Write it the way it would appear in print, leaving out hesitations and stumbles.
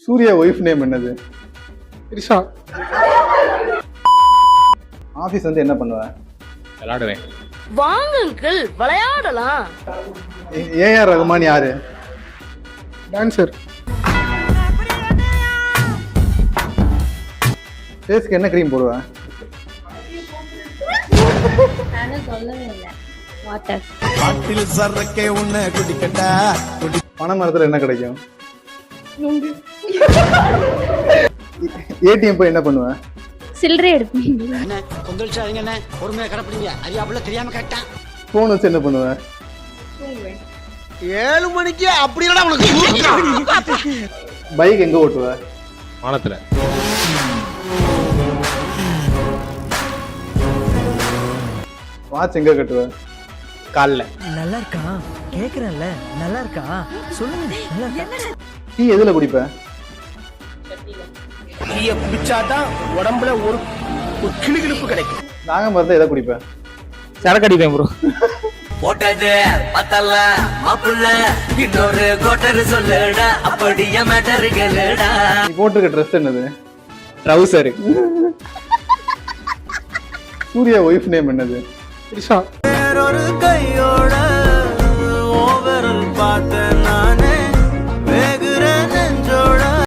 Surya wife name என்னது? Trisha. Office வந்து என்ன பண்ணுவ? விளையாடுவேன். வாங்க அங்கிள் விளையாடலாம். ஏஆர் ரகுமான் யாரு? டான்சர். ஃபேஸ்க்கு என்ன க்ரீம் போடுவ? நானும் சொல்லவே இல்லை. வாட்டர். காட்டில் சரக்கே உன்னை குடிக்கட்டா. பனை மரத்துல என்ன கிடைக்கும்? ஏடிஎம் போய் என்ன பண்ணுவ? சில்லறை எடுப்பீங்க. என்ன கொந்தளிச்சாதீங்க, என்ன பொறுமையா கடப்பிடிங்க. அறியாப்புல தெரியாம கேட்டான். போன் வச்சு என்ன பண்ணுவ? 7 மணிக்கு அப்படி இல்லடா உனக்கு. பைக் எங்க ஓட்டுவ? வானத்துல. வாட்ச் எங்க கட்டுவ? கால்ல. நல்லா இருக்கா கேக்குறேன்ல, நல்லா இருக்கா சொல்லுங்க. நல்லா இருக்கா? டீ எதுல குடிப்ப? டீய குடிச்சாதான் உடம்புல ஒரு கிளுகிளுப்பு கிடைக்கும். நாக மரத்தை எதை குடிப்ப? சரக்கு அடிப்பேன் ப்ரோ. போட்டது பத்தல்ல மாப்புள்ள இன்னொரு கோட்டர் சொல்லுடா அப்படியே மேட்டர் கேளுடா. நீ போட்டிருக்க ட்ரெஸ் என்னது? ட்ரவுசரு. சூர்யா ஒய்ஃப் நேம் என்னது? த்ரிஷா. வேறொரு கையோட ஓவரல் பார்த்த